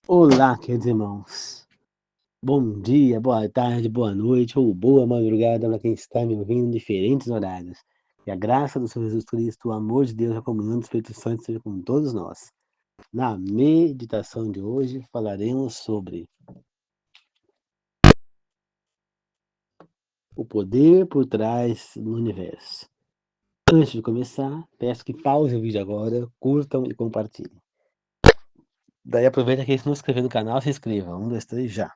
Olá, queridos irmãos. Bom dia, boa tarde, boa noite ou boa madrugada para quem está me ouvindo em diferentes horários. Que a graça do Senhor Jesus Cristo, o amor de Deus e a comunhão do Espírito Santo seja com todos nós. Na meditação de hoje falaremos sobre o poder por trás do universo. Antes de começar, peço que pausem o vídeo agora, curtam e compartilhem. Daí aproveita que se não inscrever no canal, se inscreva. 1, 2, 3, já.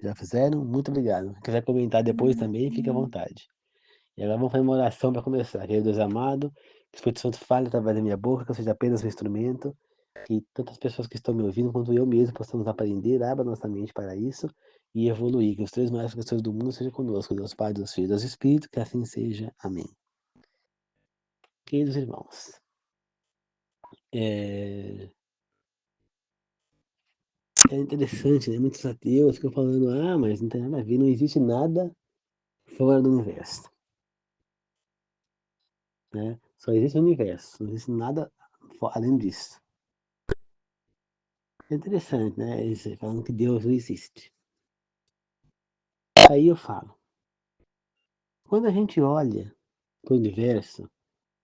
Já fizeram? Muito obrigado. Se quiser comentar depois também, fique à vontade. E agora vamos fazer uma oração para começar. Querido Deus amado, que o Espírito Santo fale através da minha boca, que eu seja apenas um instrumento, que tantas pessoas que estão me ouvindo quanto eu mesmo possamos aprender, abra nossa mente para isso e evoluir. Que os três maiores professores do mundo sejam conosco, Deus Pai, Deus Filho, Deus Espírito, que assim seja. Amém. Queridos irmãos, é interessante, né? Muitos ateus ficam falando, mas não tem nada a ver, não existe nada fora do universo, né? Só existe o universo, não existe nada além disso. É interessante, né? Isso, falando que Deus não existe. Aí eu falo, quando a gente olha para o universo,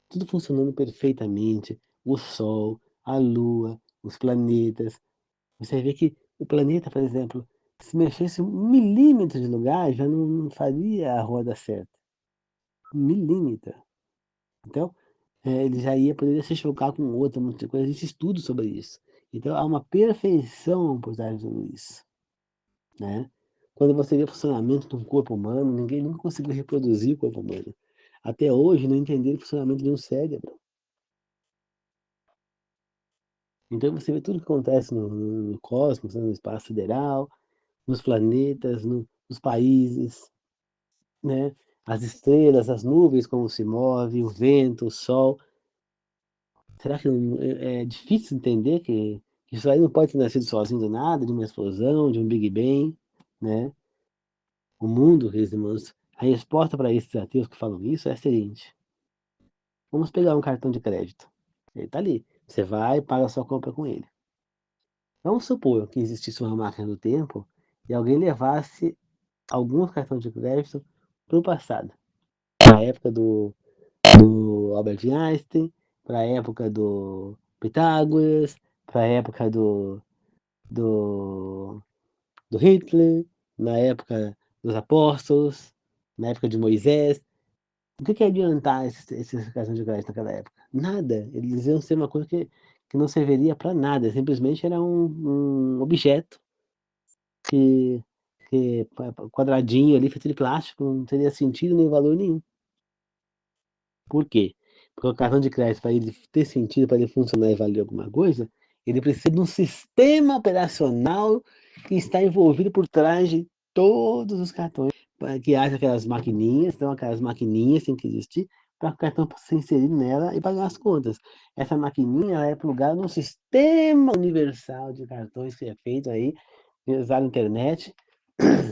tudo funcionando perfeitamente, o Sol, a Lua, os planetas, você vê que o planeta, por exemplo, se mexesse 1 milímetro de lugar, já não faria a roda certa. 1 milímetro. Então, ele já poderia se chocar com outra, muita coisa. Existe estudo sobre isso. Então, há uma perfeição por trás de tudo isso, né? Quando você vê o funcionamento de um corpo humano, ninguém nunca conseguiu reproduzir o corpo humano. Até hoje não entenderam o funcionamento de um cérebro. Então você vê tudo que acontece no cosmos, no espaço sideral, nos planetas, nos países, né? As estrelas, as nuvens, como se move, o vento, o sol. Será que é difícil entender que isso aí não pode ter nascido sozinho do nada, de uma explosão, de um Big Bang, né? O mundo, queridos irmãos, a resposta para esses ateus que falam isso é a seguinte: vamos pegar um cartão de crédito. Ele está ali. Você vai e paga a sua compra com ele. Vamos supor que existisse uma máquina do tempo e alguém levasse alguns cartões de crédito para o passado. Para a época do Albert Einstein, para a época do Pitágoras, para a época do, do Hitler, na época dos apóstolos, na época de Moisés. O que adiantar esses cartões de crédito naquela época? Nada. Eles iam ser uma coisa que não serviria para nada. Simplesmente era um objeto que, que quadradinho ali, feito de plástico, não teria sentido nem valor nenhum. Por quê? Porque o cartão de crédito, para ele ter sentido, para ele funcionar e valer alguma coisa, ele precisa de um sistema operacional que está envolvido por trás de todos os cartões, que haja aquelas maquininhas, então aquelas maquininhas têm que existir para o cartão ser inserido nela e pagar as contas. Essa maquininha ela é plugada no sistema universal de cartões que é feito aí, usar a internet,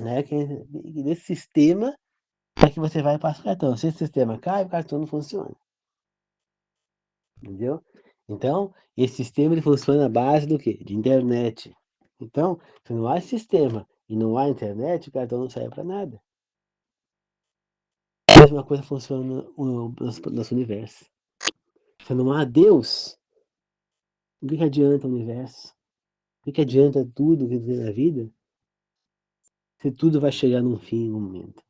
né? Que nesse sistema é que você vai e passa o cartão. Se esse sistema cai, o cartão não funciona. Entendeu? Então, esse sistema ele funciona à base do quê? De internet. Então, se não há sistema e não há internet, o cartão não serve para nada. A mesma coisa funciona no nosso universo. Se não há Deus, o que adianta o universo? O que adianta tudo que tem na vida se tudo vai chegar num fim em um momento?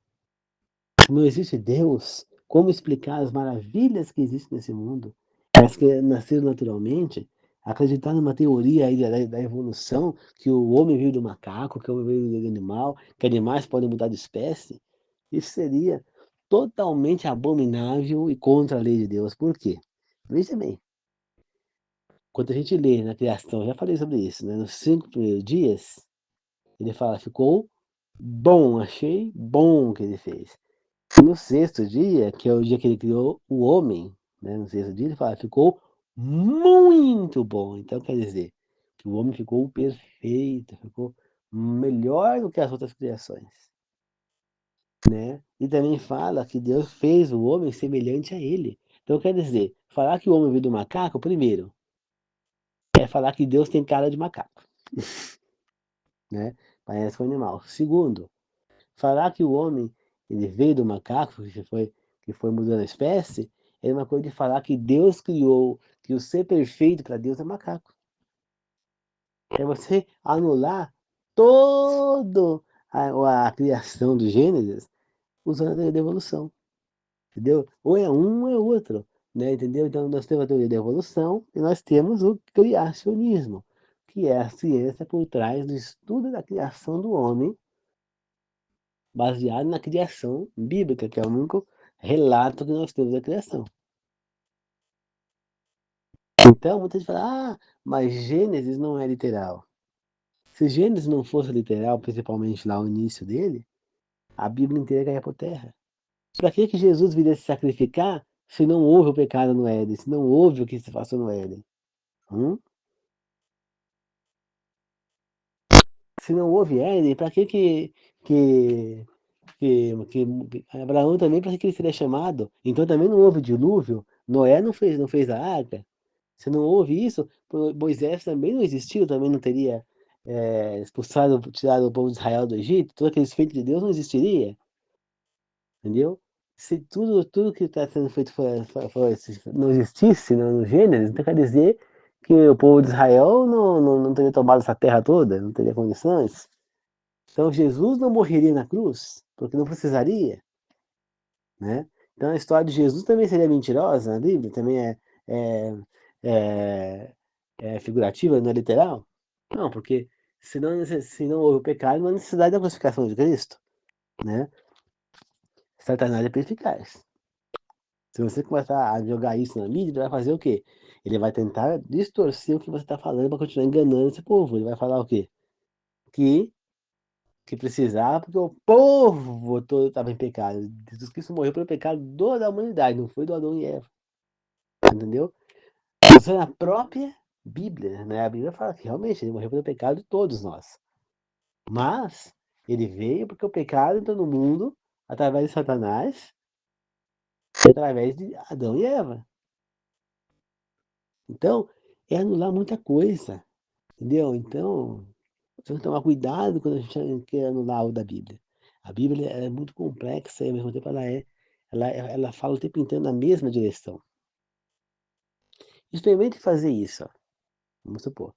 Se não existe Deus, como explicar as maravilhas que existem nesse mundo? As que nasceram naturalmente, acreditar numa teoria aí da evolução, que o homem veio do macaco, que o homem veio do animal, que animais podem mudar de espécie, isso seria totalmente abominável e contra a lei de Deus. Por quê? Veja bem, quando a gente lê na criação, já falei sobre isso, né? Nos 5 primeiros dias, ele fala, ficou bom, achei bom o que ele fez. No sexto dia, que é o dia que ele criou o homem, né? No sexto dia, ele fala, ficou muito bom. Então, quer dizer, que o homem ficou perfeito, ficou melhor do que as outras criações, né? E também fala que Deus fez o homem semelhante a ele. Então, quer dizer, falar que o homem veio do macaco, primeiro, é falar que Deus tem cara de macaco. né? Parece um animal. Segundo, falar que o homem ele veio do macaco, que foi mudando a espécie, é uma coisa de falar que Deus criou, que o ser perfeito para Deus é macaco. É você anular toda a criação do Gênesis usando a teoria da evolução, entendeu? Ou é um ou é outro, né? Entendeu? Então nós temos a teoria da evolução e nós temos o criacionismo, que é a ciência por trás do estudo da criação do homem, baseado na criação bíblica, que é o único relato que nós temos da criação. Então, muita gente fala, mas Gênesis não é literal. Se Gênesis não fosse literal, principalmente lá o início dele, a Bíblia inteira caia por terra. Para que Jesus viria se sacrificar se não houve o pecado no Éden, se não houve o que se passou no Éden? Hum? Se não houve Éden, para que Abraão também, para que ele seria chamado? Então também não houve dilúvio, Noé não fez a arca. Se não houve isso, Moisés também não existiu, também não teria expulsado, tirado o povo de Israel do Egito, todos aqueles feitos de Deus não existiria, entendeu? Se tudo que está sendo feito não existisse no Gênesis, então quer dizer que o povo de Israel não teria tomado essa terra toda, não teria condições. Então Jesus não morreria na cruz, porque não precisaria, né? Então a história de Jesus também seria mentirosa na Bíblia, também é, é, é figurativa, não é literal? Não, porque se não houve o pecado, não há necessidade da crucificação de Cristo, né? Satanás é perspicaz. Se você começar a jogar isso na mídia, ele vai fazer o quê? Ele vai tentar distorcer o que você está falando para continuar enganando esse povo. Ele vai falar o quê? Que, que precisava, porque o povo todo estava em pecado. Jesus Cristo morreu pelo pecado da humanidade, não foi do Adão e Eva. Entendeu? Usando a própria Bíblia, né? A Bíblia fala que realmente ele morreu pelo pecado de todos nós. Mas ele veio porque o pecado entrou no mundo através de Satanás e através de Adão e Eva. Então, é anular muita coisa, entendeu? Então, temos que tomar cuidado quando a gente quer anular algo da Bíblia. A Bíblia é muito complexa e ao mesmo tempo ela fala o tempo inteiro na mesma direção. Experimente fazer isso, ó. Vamos supor.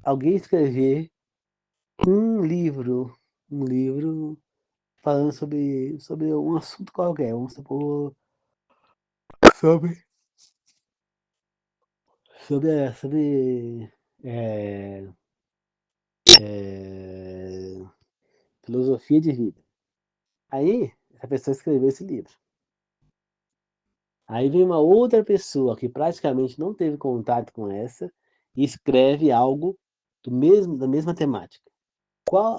Alguém escrever um livro falando sobre um assunto qualquer, vamos supor, sobre, sobre é, é, filosofia de vida. Aí, essa pessoa escreveu esse livro. Aí vem uma outra pessoa que praticamente não teve contato com essa e escreve algo da mesma temática.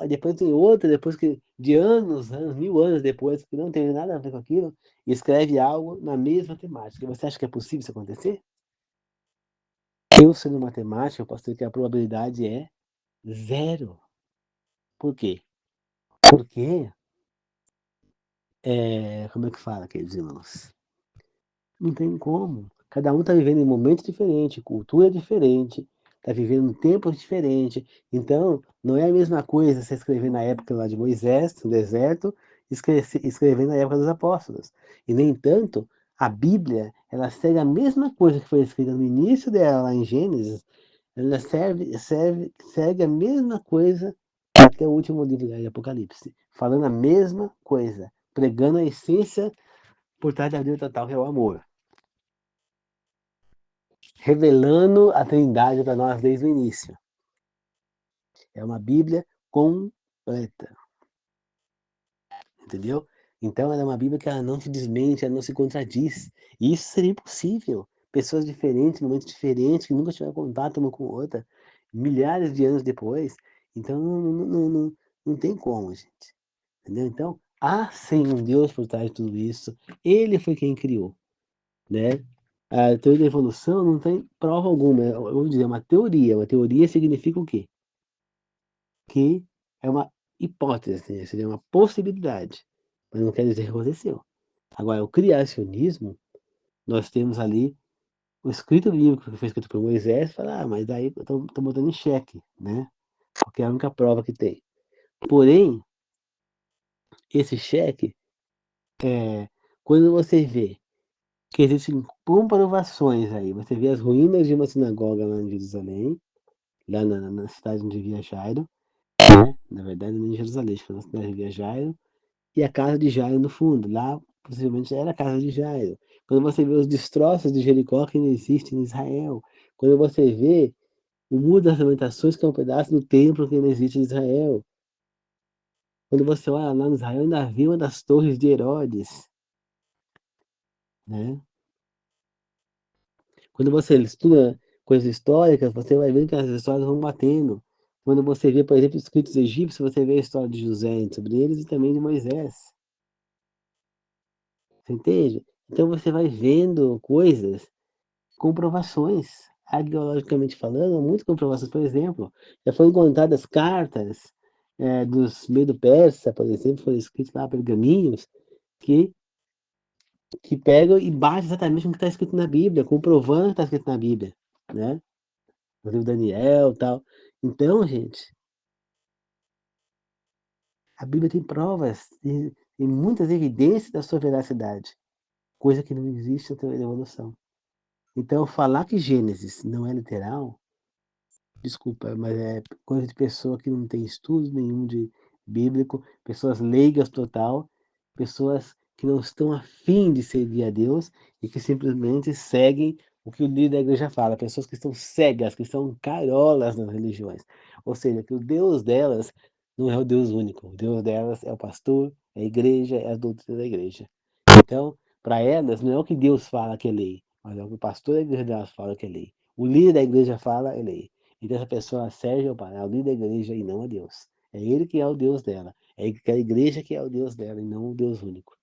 Depois tem outra, depois de anos, 1000 anos depois, que não tem nada a ver com aquilo, e escreve algo na mesma temática. Você acha que é possível isso acontecer? Eu, sendo matemática, eu posso dizer que a probabilidade é zero. Por quê? Porque, como é que fala, queridos irmãos? Não tem como. Cada um está vivendo em momentos diferentes, cultura diferente, está vivendo em tempos diferentes. Então, não é a mesma coisa você escrever na época lá de Moisés, no deserto, escrever na época dos apóstolos. E, nem tanto, a Bíblia, ela segue a mesma coisa que foi escrita no início dela, lá em Gênesis, ela segue a mesma coisa até o último livro de Apocalipse, falando a mesma coisa, pregando a essência por trás da vida total, que é o amor, revelando a Trindade para nós desde o início. É uma Bíblia completa, entendeu? Então ela é uma Bíblia que ela não se desmente, ela não se contradiz. E isso seria impossível. Pessoas diferentes, momentos diferentes, que nunca tiveram contato uma com a outra, milhares de anos depois. Então não tem como, gente. Entendeu? Então, há sim um Deus por trás de tudo isso. Ele foi quem criou, né? A teoria da evolução não tem prova alguma. Vamos dizer, é uma teoria. Uma teoria significa o quê? Que é uma hipótese, né? Seria uma possibilidade. Mas não quer dizer que aconteceu. Agora, o criacionismo, nós temos ali o escrito bíblico que foi escrito por Moisés, fala, mas daí estão botando em xeque, né? Porque é a única prova que tem. Porém, esse xeque, quando você vê que existem comprovações aí, você vê as ruínas de uma sinagoga lá em Jerusalém, lá na cidade onde vivia Jairo, né? Na verdade, não em Jerusalém, foi na cidade onde vivia Jairo, e a casa de Jairo no fundo. Lá, possivelmente, era a casa de Jairo. Quando você vê os destroços de Jericó que não existem em Israel, quando você vê o Muro das Lamentações, que é um pedaço do templo que não existe em Israel, quando você olha lá em Israel, ainda vê uma das torres de Herodes, né? Quando você estuda coisas históricas, você vai vendo que as histórias vão batendo. Quando você vê, por exemplo, escritos egípcios, você vê a história de José sobre eles e também de Moisés. Você entende? Então você vai vendo coisas, comprovações, arqueologicamente falando, muitas comprovações. Por exemplo, já foram encontradas cartas dos Medo-Persa, por exemplo, foram escritos lá pergaminhos que, que pegam e batem exatamente com o que está escrito na Bíblia, comprovando o que está escrito na Bíblia, né? O livro Daniel e tal. Então, gente, a Bíblia tem provas, tem muitas evidências da sua veracidade, coisa que não existe na teoria da evolução. Então, falar que Gênesis não é literal, desculpa, mas é coisa de pessoa que não tem estudo nenhum de bíblico, pessoas leigas total, pessoas que não estão afim de servir a Deus e que simplesmente seguem o que o líder da igreja fala, pessoas que estão cegas, que estão carolas nas religiões. Ou seja, que o Deus delas não é o Deus único, o Deus delas é o pastor, é a igreja, é a doutrina da igreja. Então, para elas, não é o que Deus fala que é lei, mas é o que o pastor da igreja delas fala que é lei. O líder da igreja fala é lei. Então essa pessoa serve ao líder da igreja e não a Deus. É ele que é o Deus dela. É a igreja que é o Deus dela e não o Deus único.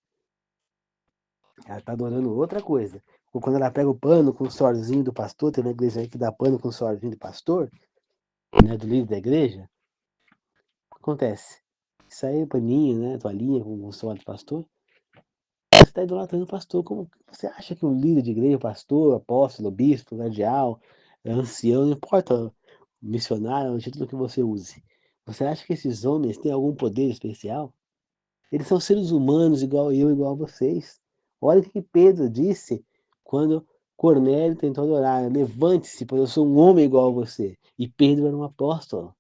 Ela está adorando outra coisa. Ou quando ela pega o pano com o sorzinho do pastor, tem uma igreja aí que dá pano com o sorzinho do pastor, né, do líder da igreja, o que acontece? Isso aí é paninho, né, toalhinha com o suor do pastor. Você está idolatrando o pastor. Como você acha que o líder de igreja, pastor, apóstolo, bispo, cardeal, ancião, não importa, missionário, o título que você use. Você acha que esses homens têm algum poder especial? Eles são seres humanos igual eu, igual a vocês. Olha o que Pedro disse quando Cornélio tentou adorar. Levante-se, pois eu sou um homem igual a você. E Pedro era um apóstolo.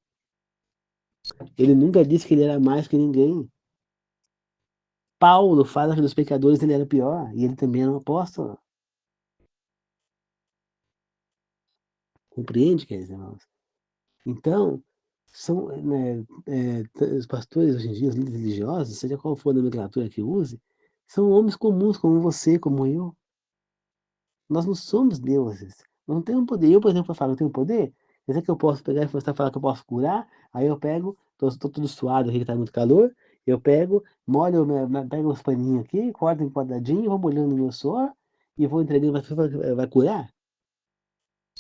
Ele nunca disse que ele era mais que ninguém. Paulo fala que dos pecadores ele era o pior. E ele também era um apóstolo. Compreende, queridos irmãos? Então, são, né, os pastores hoje em dia, os líderes religiosos, seja qual for a nomenclatura que use, são homens comuns, como você, como eu. Nós não somos deuses. Não temos poder. Eu, por exemplo, falo, eu tenho poder? Quer dizer que eu posso pegar e você falar que eu posso curar? Aí eu pego, tô tudo suado aqui que tá muito calor, eu pego, molho, pego os paninhos aqui, corto em quadradinho, vou molhando no meu suor e vou entregando para você, vai curar?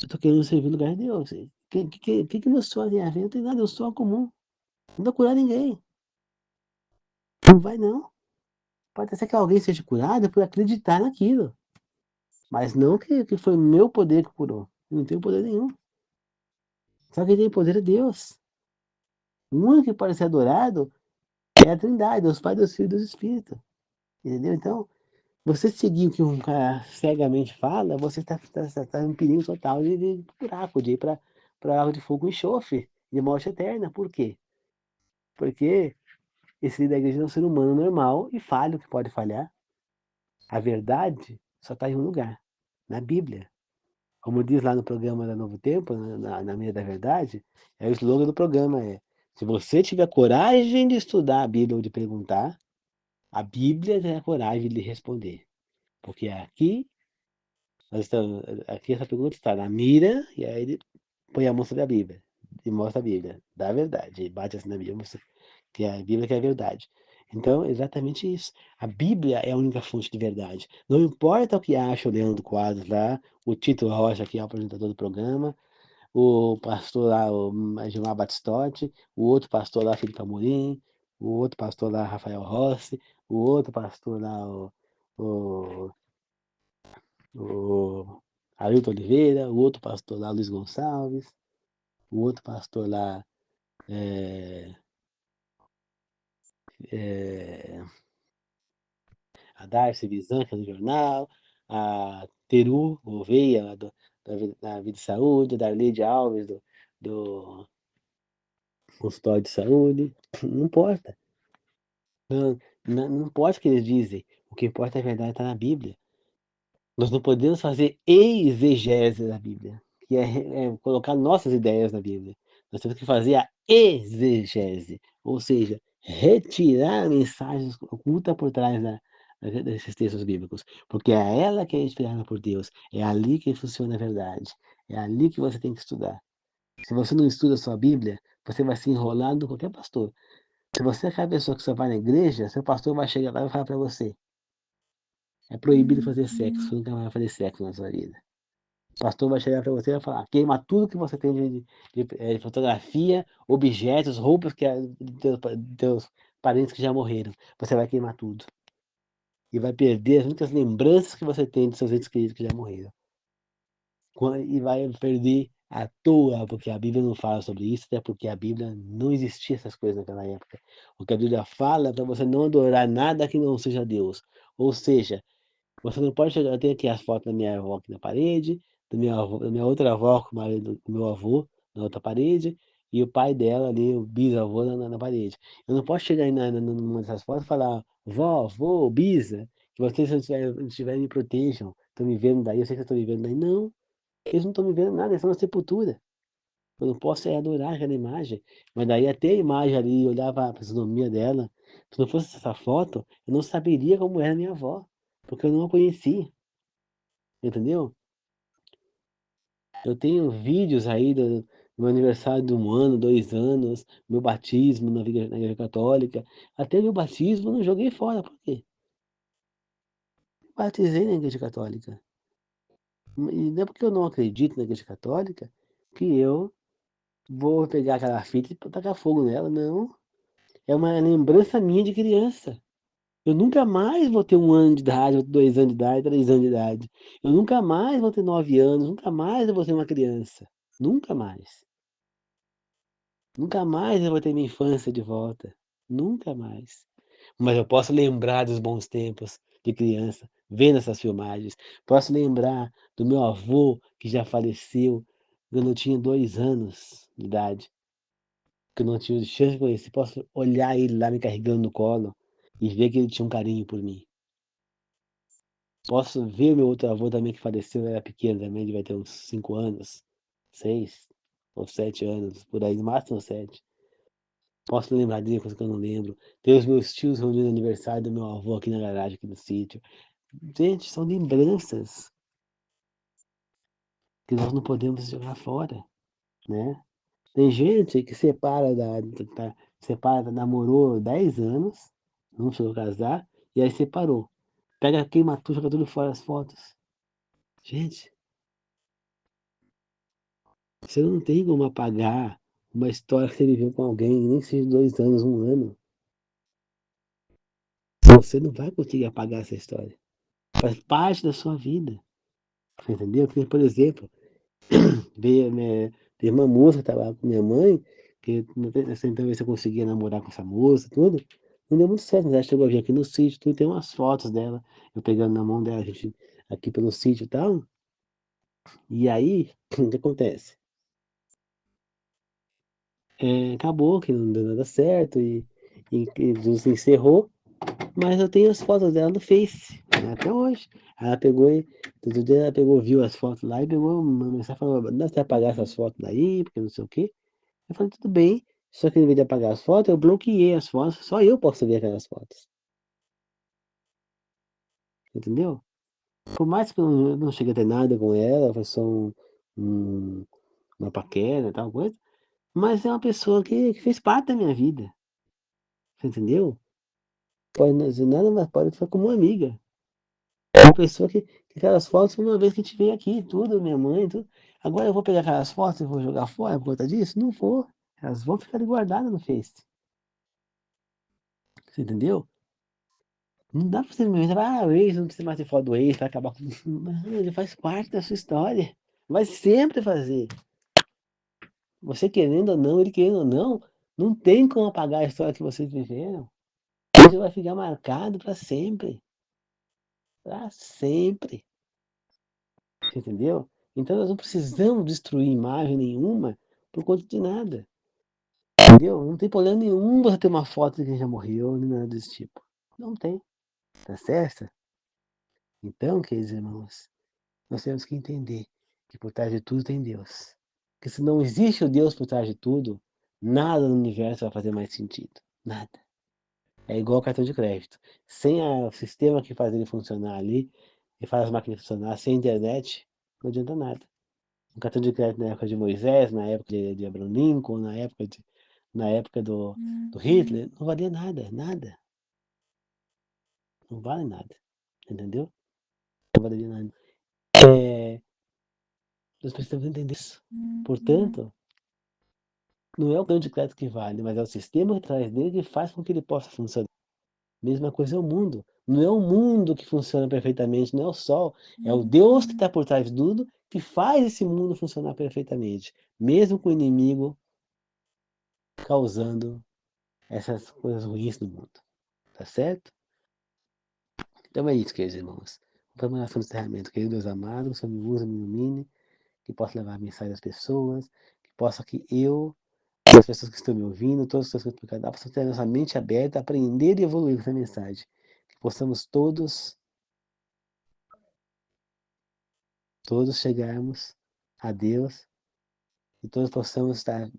Eu tô querendo servir no lugar de Deus. O que meu suor tem a ver? Não tem nada, eu sou a comum. Não vai curar ninguém. Não vai não. Pode ser que alguém seja curado por acreditar naquilo. Mas não que foi meu poder que curou. Eu não tenho poder nenhum. Só quem tem poder é Deus. O único que pode ser adorado é a Trindade, Deus Pai, Deus Filho e Deus Espírito. Entendeu? Então, você seguir o que um cara cegamente fala, você está em perigo total de buraco, de ir para água de fogo e enxofre, de morte eterna. Por quê? Porque esse líder da igreja é um ser humano normal e falha o que pode falhar. A verdade só está em um lugar, na Bíblia. Como diz lá no programa da Novo Tempo, na Minha da Verdade, o slogan do programa se você tiver coragem de estudar a Bíblia ou de perguntar, a Bíblia tem a coragem de lhe responder. Porque aqui essa pergunta está na mira, e aí ele põe a moça da Bíblia, e mostra a Bíblia, da verdade, e bate assim na Bíblia, mostra que é a Bíblia que é a verdade. Então, é exatamente isso. A Bíblia é a única fonte de verdade. Não importa o que acha o Leandro Quadros lá, o Tito Rocha, que é o apresentador do programa, o pastor lá, o Gilmar Batistotti, o outro pastor lá, Felipe Amorim, o outro pastor lá, Rafael Rossi, o outro pastor lá, o, o Ailton Oliveira, o outro pastor lá, Luiz Gonçalves, o outro pastor lá, é, é, a Darcy Bizanca no jornal, a Teru Gouveia, lá da Vida e Saúde, da Darleide Alves, do consultório de saúde. Não importa. Não, não importa o que eles dizem. O que importa é a verdade, está na Bíblia. Nós não podemos fazer exegese da Bíblia, que é colocar nossas ideias na Bíblia. Nós temos que fazer a exegese, ou seja, retirar a mensagem oculta por trás desses textos bíblicos, porque é ela que é inspirada por Deus, é ali que funciona a verdade, é ali que você tem que estudar. Se você não estuda a sua Bíblia, você vai se enrolar com qualquer pastor. Se você é aquela pessoa que só vai na igreja, seu pastor vai chegar lá e vai falar para você: é proibido fazer sexo, você nunca vai fazer sexo na sua vida. O pastor vai chegar para você e vai falar: queima tudo que você tem de fotografia, objetos, roupas que teus parentes que já morreram. Você vai queimar tudo. E vai perder as únicas lembranças que você tem de seus entes queridos que já morreram. E vai perder à toa, porque a Bíblia não fala sobre isso, até porque a Bíblia não existia essas coisas naquela época. O que a Bíblia fala é para você não adorar nada que não seja Deus. Ou seja, você não pode chegar. Eu tenho aqui as fotos da minha avó aqui na parede, da minha outra avó com o marido do meu avô na outra parede, e o pai dela ali, o bisavô, na parede. Eu não posso chegar aí numa dessas fotos e falar: vó, vô, bisa, que vocês, se não estiverem, me protejam. Estão me vendo daí, eu sei que estão me vendo daí. Não, eles não estão me vendo nada, eles estão na sepultura. Eu não posso adorar aquela imagem. Mas daí até a imagem ali, olhar para a fisionomia dela. Se não fosse essa foto, eu não saberia como era minha avó, porque eu não a conhecia. Entendeu? Eu tenho vídeos aí do meu aniversário de 1 ano, 2 anos, meu batismo na igreja católica. Até meu batismo eu não joguei fora, por quê? Batizei na igreja católica. E não é porque eu não acredito na igreja católica que eu vou pegar aquela fita e tacar fogo nela, não. É uma lembrança minha de criança. Eu nunca mais vou ter 1 ano de idade, 2 anos de idade, 3 anos de idade. Eu nunca mais vou ter 9 anos, nunca mais eu vou ser uma criança. Nunca mais. Nunca mais eu vou ter minha infância de volta. Nunca mais. Mas eu posso lembrar dos bons tempos de criança, vendo essas filmagens. Posso lembrar do meu avô, que já faleceu quando eu tinha 2 anos de idade, que eu não tive chance de conhecer. Posso olhar ele lá me carregando no colo e ver que ele tinha um carinho por mim. Posso ver meu outro avô também, que faleceu, era pequeno também, ele vai ter uns 5 anos, 6 ou 7 anos, por aí, no máximo 7. Posso lembrar de coisa que eu não lembro. Ter os meus tios reunindo no aniversário do meu avô aqui na garagem, aqui no sítio. Gente, são lembranças que nós não podemos jogar fora, né? Tem gente que separa, namorou 10 anos, não chegou a casar, e aí separou. Pega, queima tudo, joga tudo fora as fotos. Gente, você não tem como apagar uma história que você viveu com alguém, nem que seja 2 anos, 1 ano. Você não vai conseguir apagar essa história. Faz parte da sua vida. Você entendeu? Porque, por exemplo, né, teve uma moça que estava com minha mãe, que nessa então ver se eu conseguia namorar com essa moça, tudo. Não deu muito certo, mas ela chegou a vir aqui no sítio, tudo, tem umas fotos dela, eu pegando na mão dela, a gente aqui pelo sítio e tal. E aí, o que acontece? Acabou que não deu nada certo e tudo se encerrou, mas eu tenho as fotos dela no Face, né, até hoje. Ela pegou e todo dia ela pegou, viu as fotos lá e pegou uma mensagem falou: "Dá pra você apagar essas fotos daí, porque não sei o quê". Eu falei: "Tudo bem". Só que em vez de apagar as fotos, eu bloqueei as fotos, só eu posso ver aquelas fotos, entendeu? Por mais que eu não chegue a ter nada com ela, foi só um uma paquera e tal coisa, mas é uma pessoa que fez parte da minha vida, você entendeu? Pode não dizer nada, mas pode ser como uma amiga. É uma pessoa que aquelas fotos foi uma vez que a gente veio aqui, tudo, minha mãe, tudo. Agora eu vou pegar aquelas fotos e vou jogar fora por conta disso? Não vou. Elas vão ficar ali guardadas no Face. Você entendeu? Não dá pra você inventar, o ex, não precisa mais ter foto do ex pra acabar com... Não, ele faz parte da sua história. Vai sempre fazer. Você querendo ou não, ele querendo ou não tem como apagar a história que vocês viveram. Isso vai ficar marcado pra sempre. Pra sempre. Você entendeu? Então nós não precisamos destruir imagem nenhuma por conta de nada. Entendeu? Não tem problema nenhum você ter uma foto de quem já morreu, nem nada desse tipo. Não tem. Tá certo? Então, queridos irmãos, nós temos que entender que por trás de tudo tem Deus. Porque se não existe o Deus por trás de tudo, nada no universo vai fazer mais sentido. Nada. É igual o cartão de crédito. Sem o sistema que faz ele funcionar ali, e faz as máquinas funcionar, sem internet, não adianta nada. Um cartão de crédito na época de Moisés, na época de Abraham Lincoln, na época do Hitler, não valia nada, nada. Não vale nada. Entendeu? Não valeria nada. Nós precisamos entender isso. Portanto, não é o cartão de crédito que vale, mas é o sistema que traz dele que faz com que ele possa funcionar. Mesma coisa é o mundo. Não é o mundo que funciona perfeitamente, não é o sol. É o Deus que está por trás de tudo que faz esse mundo funcionar perfeitamente. Mesmo com o inimigo causando essas coisas ruins no mundo. Tá certo? Então é isso, queridos irmãos. Vamos na oração de encerramento. Querido Deus amado, o Senhor me usa, me ilumine, que possa levar a mensagem às pessoas, que possa que eu, as pessoas que estão me ouvindo, todas as pessoas que estão me possam ter a nossa mente aberta, aprender e evoluir com essa mensagem. Que possamos todos chegarmos a Deus e todos possamos estar